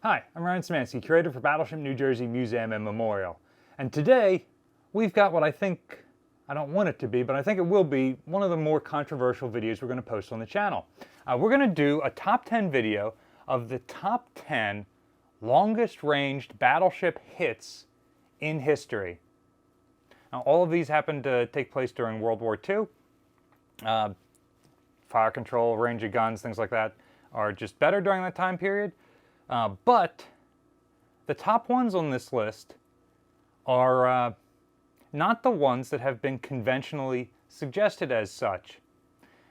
Hi, I'm Ryan Szymanski, curator for Battleship New Jersey Museum and Memorial. And today, we've got what I don't want it to be, but I think it will be one of the more controversial videos we're going to post on the channel. We're going to do a top 10 video of the top 10 longest ranged battleship hits in history. Now, all of these happened to take place during World War II. Fire control, range of guns, things like that are just better during that time period. But the top ones on this list are not the ones that have been conventionally suggested as such.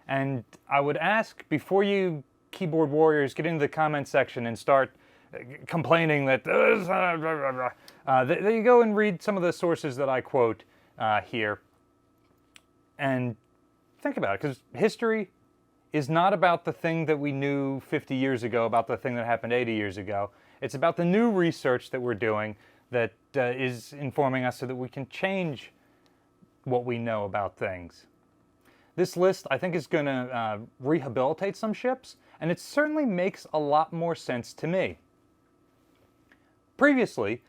And I would ask, before you keyboard warriors get into the comment section and start complaining that you go and read some of the sources that I quote here and think about it, because history is not about the thing that we knew 50 years ago, about the thing that happened 80 years ago. It's about the new research that we're doing that is informing us so that we can change what we know about things. This list, I think, is going to rehabilitate some ships, and it certainly makes a lot more sense to me. Previously,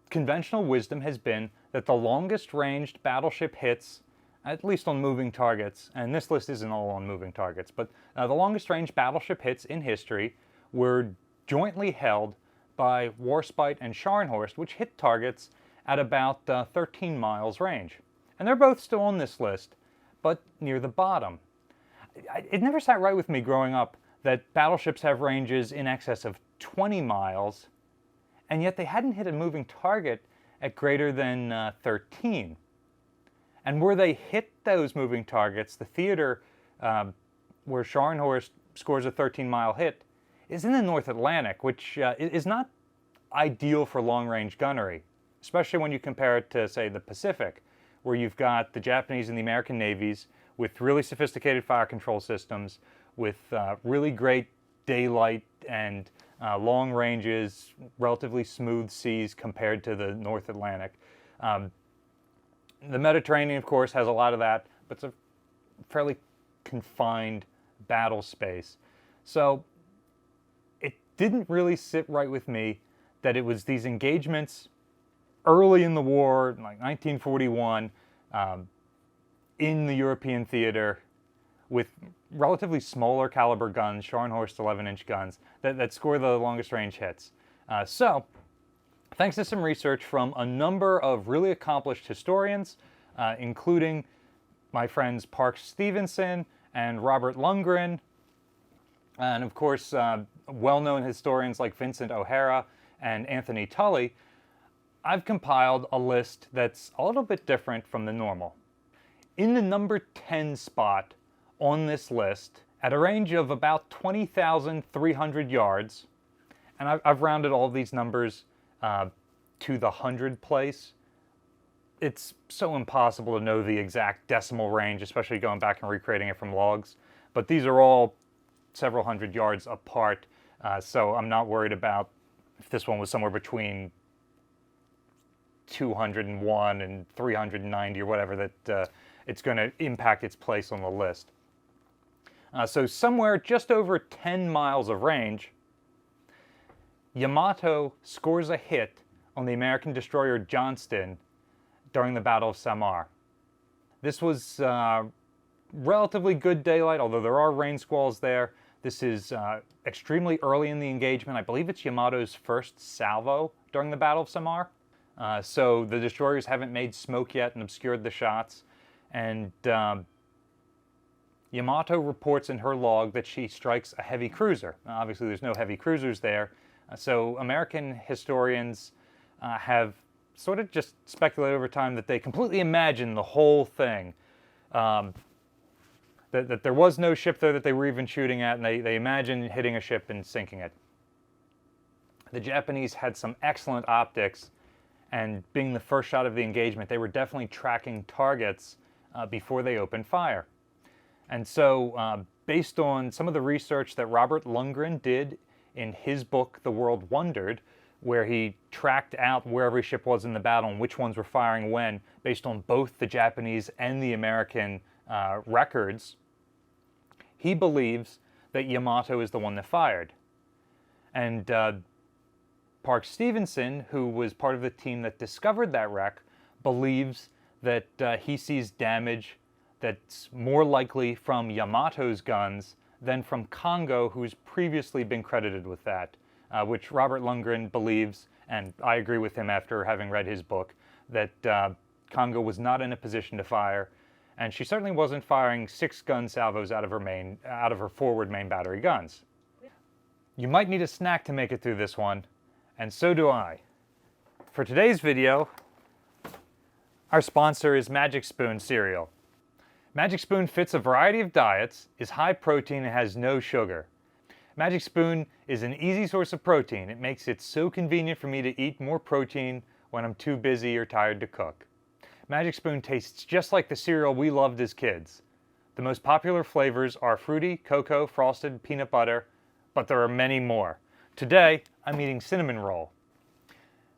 conventional wisdom has been that the longest ranged battleship hits, at least on moving targets, and this list isn't all on moving targets, but the longest range battleship hits in history were jointly held by Warspite and Scharnhorst, which hit targets at about 13 miles range. And they're both still on this list, but near the bottom. It never sat right with me growing up that battleships have ranges in excess of 20 miles, and yet they hadn't hit a moving target at greater than 13. And where they hit those moving targets, the theater where Scharnhorst scores a 13-mile hit is in the North Atlantic, which is not ideal for long-range gunnery, especially when you compare it to, say, the Pacific, where you've got the Japanese and the American navies with really sophisticated fire control systems, with really great daylight and long ranges, relatively smooth seas compared to the North Atlantic. The Mediterranean, of course, has a lot of that, but it's a fairly confined battle space. So it didn't really sit right with me that it was these engagements early in the war, like 1941, in the European theater with relatively smaller caliber guns, Scharnhorst 11-inch guns, that score the longest range hits. So thanks to some research from a number of really accomplished historians, including my friends Park Stevenson and Robert Lundgren, and of course well-known historians like Vincent O'Hara and Anthony Tully, I've compiled a list that's a little bit different from the normal. In the number 10 spot on this list, at a range of about 20,300 yards, and I've rounded all of these numbers to the 100 place. It's so impossible to know the exact decimal range, especially going back and recreating it from logs. But these are all several hundred yards apart, so I'm not worried about if this one was somewhere between 201 and 390 or whatever, that it's going to impact its place on the list. So somewhere just over 10 miles of range, Yamato scores a hit on the American destroyer Johnston during the Battle of Samar. This was relatively good daylight, although there are rain squalls there. This is extremely early in the engagement. I believe it's Yamato's first salvo during the Battle of Samar. So the destroyers haven't made smoke yet and obscured the shots. And Yamato reports in her log that she strikes a heavy cruiser. Now, obviously, there's no heavy cruisers there. So American historians have sort of just speculated over time that they completely imagined the whole thing. That there was no ship there that they were even shooting at, and they imagined hitting a ship and sinking it. The Japanese had some excellent optics, and being the first shot of the engagement, they were definitely tracking targets before they opened fire. And so, based on some of the research that Robert Lundgren did in his book, The World Wondered, where he tracked out where every ship was in the battle and which ones were firing when, based on both the Japanese and the American records, he believes that Yamato is the one that fired. And Park Stevenson, who was part of the team that discovered that wreck, believes that he sees damage that's more likely from Yamato's guns than from Congo, who's previously been credited with that, which Robert Lundgren believes, and I agree with him after having read his book, that Congo was not in a position to fire, and she certainly wasn't firing 6 gun salvos out of her forward main battery guns. You might need a snack to make it through this one, and so do I. For today's video, our sponsor is Magic Spoon cereal. Magic Spoon fits a variety of diets, is high protein, and has no sugar. Magic Spoon is an easy source of protein. It makes it so convenient for me to eat more protein when I'm too busy or tired to cook. Magic Spoon tastes just like the cereal we loved as kids. The most popular flavors are fruity, cocoa, frosted, peanut butter, but there are many more. Today, I'm eating cinnamon roll.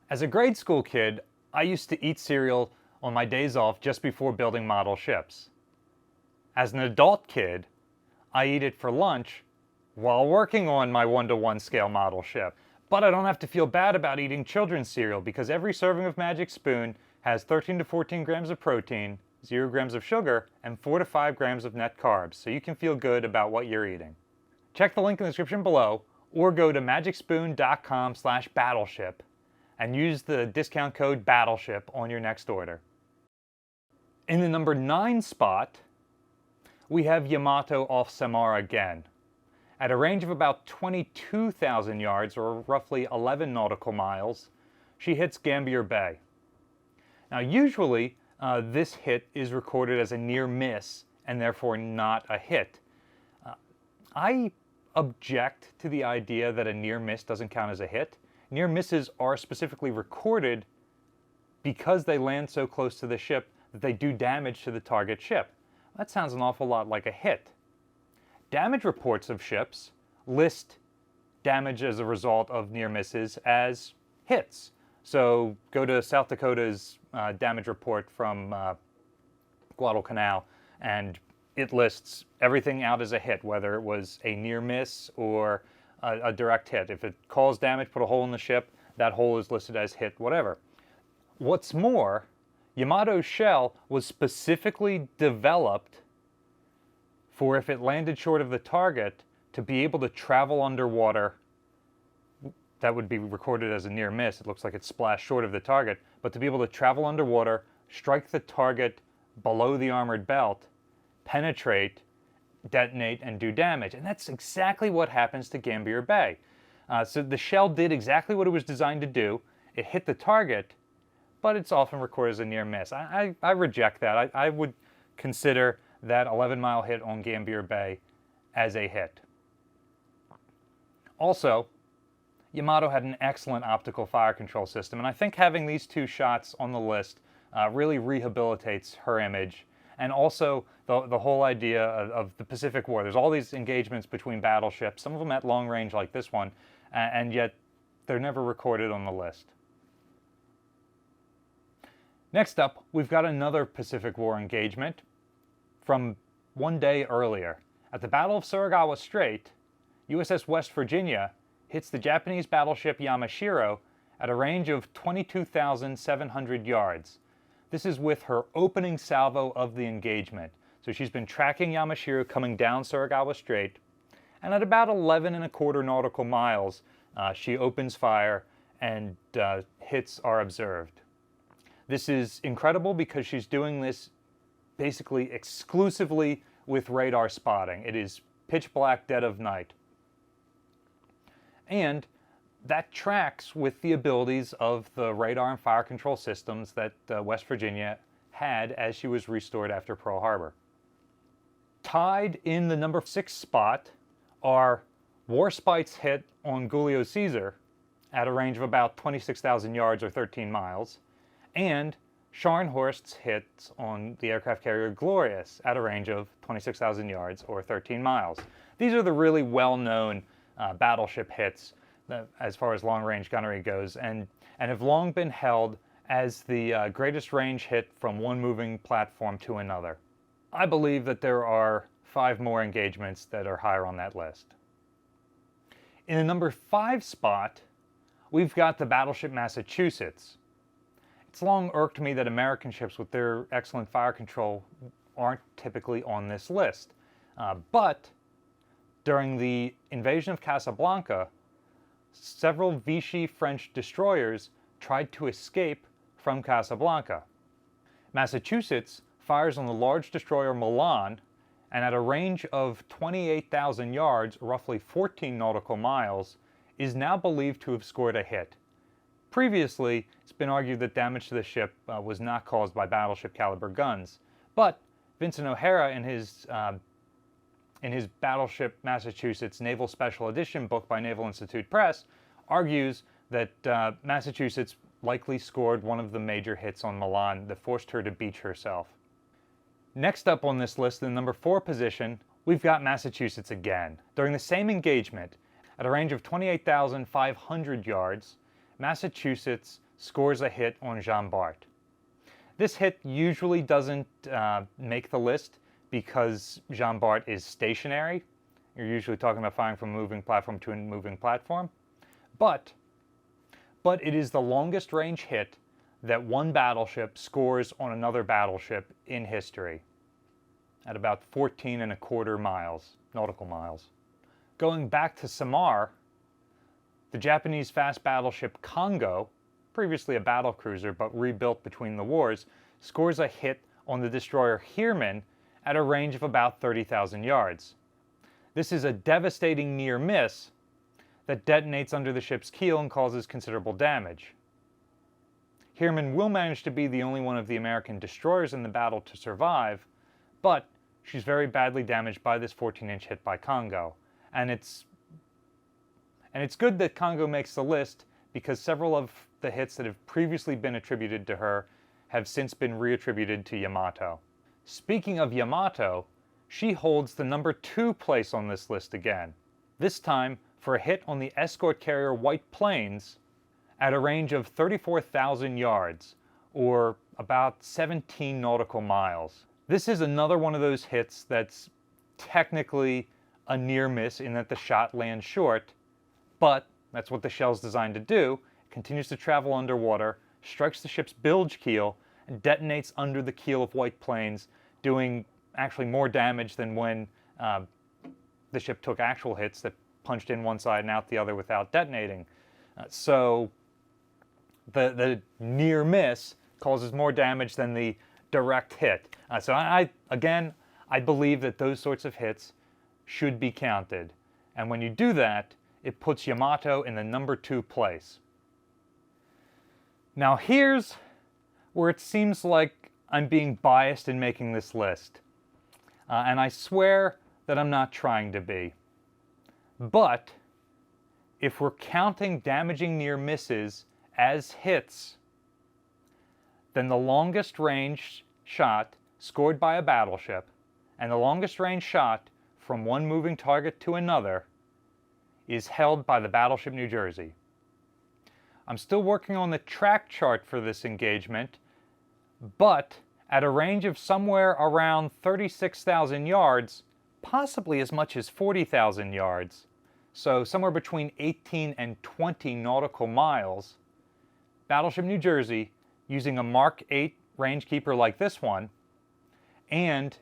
As a grade school kid, I used to eat cereal on my days off just before building model ships. As an adult kid, I eat it for lunch while working on my 1-to-1 scale model ship. But I don't have to feel bad about eating children's cereal because every serving of Magic Spoon has 13 to 14 grams of protein, 0 grams of sugar, and 4 to 5 grams of net carbs, so you can feel good about what you're eating. Check the link in the description below or go to magicspoon.com/battleship and use the discount code Battleship on your next order. In the number 9 spot, we have Yamato off Samar again. At a range of about 22,000 yards, or roughly 11 nautical miles, she hits Gambier Bay. Now usually, this hit is recorded as a near miss and therefore not a hit. I object to the idea that a near miss doesn't count as a hit. Near misses are specifically recorded because they land so close to the ship that they do damage to the target ship. That sounds an awful lot like a hit. Damage reports of ships list damage as a result of near misses as hits. So go to South Dakota's damage report from Guadalcanal, and it lists everything out as a hit, whether it was a near miss or a direct hit. If it caused damage, put a hole in the ship, that hole is listed as hit, whatever. What's more, Yamato's shell was specifically developed for if it landed short of the target to be able to travel underwater. That would be recorded as a near miss. It looks like it splashed short of the target, but to be able to travel underwater, strike the target below the armored belt, penetrate, detonate, and do damage. And that's exactly what happens to Gambier Bay. So the shell did exactly what it was designed to do. It hit the target, but it's often recorded as a near miss. I reject that. I would consider that 11-mile hit on Gambier Bay as a hit. Also, Yamato had an excellent optical fire control system, and I think having these 2 shots on the list really rehabilitates her image. And also the whole idea of the Pacific War. There's all these engagements between battleships, some of them at long range like this one, and yet they're never recorded on the list. Next up, we've got another Pacific War engagement from one day earlier. At the Battle of Suragawa Strait, USS West Virginia hits the Japanese battleship Yamashiro at a range of 22,700 yards. This is with her opening salvo of the engagement. So she's been tracking Yamashiro coming down Suragawa Strait, and at about 11.25 nautical miles, she opens fire and hits are observed. This is incredible because she's doing this basically exclusively with radar spotting. It is pitch black, dead of night. And that tracks with the abilities of the radar and fire control systems that West Virginia had as she was restored after Pearl Harbor. Tied in the number 6 spot are Warspite's hit on Giulio Caesar at a range of about 26,000 yards or 13 miles, and Scharnhorst's hit on the aircraft carrier Glorious at a range of 26,000 yards or 13 miles. These are the really well-known battleship hits as far as long-range gunnery goes, and have long been held as the greatest range hit from one moving platform to another. I believe that there are 5 more engagements that are higher on that list. In the number 5 spot, we've got the battleship Massachusetts. It's long irked me that American ships with their excellent fire control aren't typically on this list. But during the invasion of Casablanca, several Vichy French destroyers tried to escape from Casablanca. Massachusetts fires on the large destroyer Milan, and at a range of 28,000 yards, roughly 14 nautical miles, is now believed to have scored a hit. Previously, it's been argued that damage to the ship was not caused by battleship caliber guns, but Vincent O'Hara in his Battleship Massachusetts Naval Special Edition book by Naval Institute Press argues that Massachusetts likely scored one of the major hits on Milan that forced her to beach herself. Next up on this list, in the number 4 position, we've got Massachusetts again. During the same engagement, at a range of 28,500 yards, Massachusetts scores a hit on Jean Bart. This hit usually doesn't make the list because Jean Bart is stationary. You're usually talking about firing from a moving platform to a moving platform. But it is the longest range hit that one battleship scores on another battleship in history, at about 14.25 miles, nautical miles. Going back to Samar, the Japanese fast battleship Kongo, previously a battlecruiser but rebuilt between the wars, scores a hit on the destroyer Herein at a range of about 30,000 yards. This is a devastating near miss that detonates under the ship's keel and causes considerable damage. Herein will manage to be the only one of the American destroyers in the battle to survive, but she's very badly damaged by this 14-inch hit by Kongo. And it's good that Kongo makes the list because several of the hits that have previously been attributed to her have since been reattributed to Yamato. Speaking of Yamato, she holds the number 2 place on this list again, this time for a hit on the escort carrier White Plains at a range of 34,000 yards, or about 17 nautical miles. This is another one of those hits that's technically a near miss in that the shot lands short, but that's what the shell's designed to do. It continues to travel underwater, strikes the ship's bilge keel, and detonates under the keel of White Plains, doing actually more damage than when the ship took actual hits that punched in one side and out the other without detonating. So the near miss causes more damage than the direct hit. So I believe that those sorts of hits should be counted. And when you do that, it puts Yamato in the number 2 place. Now here's where it seems like I'm being biased in making this list. And I swear that I'm not trying to be. But if we're counting damaging near misses as hits, then the longest range shot scored by a battleship and the longest range shot from one moving target to another is held by the Battleship New Jersey. I'm still working on the track chart for this engagement, but at a range of somewhere around 36,000 yards, possibly as much as 40,000 yards, so somewhere between 18 and 20 nautical miles, Battleship New Jersey, using a Mark 8 rangekeeper like this one, and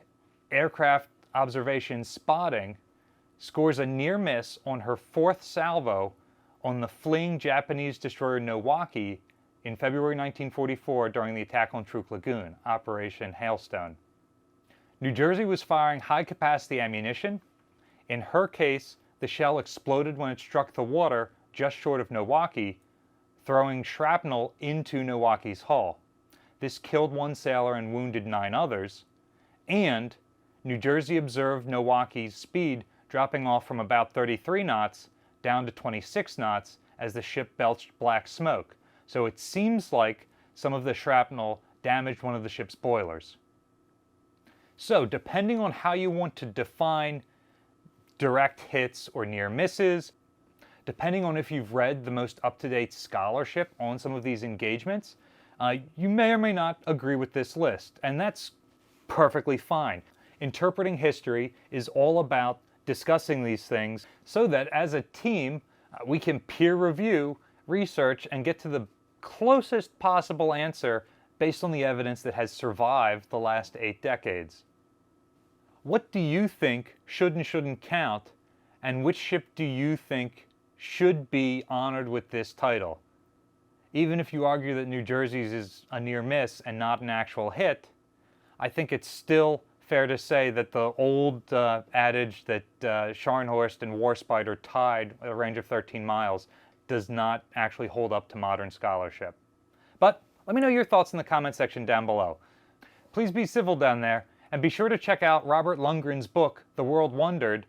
aircraft observation spotting, scores a near miss on her 4th salvo on the fleeing Japanese destroyer Nowaki in February 1944 during the attack on Truk Lagoon, Operation Hailstone. New Jersey was firing high-capacity ammunition. In her case, the shell exploded when it struck the water just short of Nowaki, throwing shrapnel into Nowaki's hull. This killed 1 sailor and wounded 9 others, and New Jersey observed Nowaki's speed dropping off from about 33 knots down to 26 knots as the ship belched black smoke. So it seems like some of the shrapnel damaged one of the ship's boilers. So depending on how you want to define direct hits or near misses, depending on if you've read the most up-to-date scholarship on some of these engagements, you may or may not agree with this list, and that's perfectly fine. Interpreting history is all about discussing these things so that as a team We can peer review, research, and get to the closest possible answer based on the evidence that has survived the last 8 decades. What do you think should and shouldn't count, and which ship do you think should be honored with this title? Even if you argue that New Jersey's is a near miss and not an actual hit, I think it's still fair to say that the old adage that Scharnhorst and Warspider tied a range of 13 miles does not actually hold up to modern scholarship. But let me know your thoughts in the comment section down below. Please be civil down there, and be sure to check out Robert Lundgren's book, The World Wondered,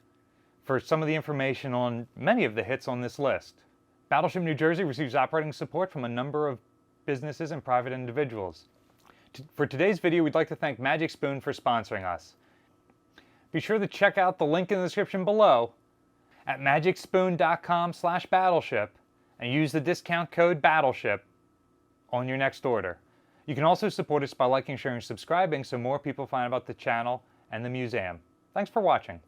for some of the information on many of the hits on this list. Battleship New Jersey receives operating support from a number of businesses and private individuals. For today's video, we'd like to thank Magic Spoon for sponsoring us. Be sure to check out the link in the description below at magicspoon.com/battleship and use the discount code BATTLESHIP on your next order. You can also support us by liking, sharing, and subscribing so more people find about the channel and the museum. Thanks for watching.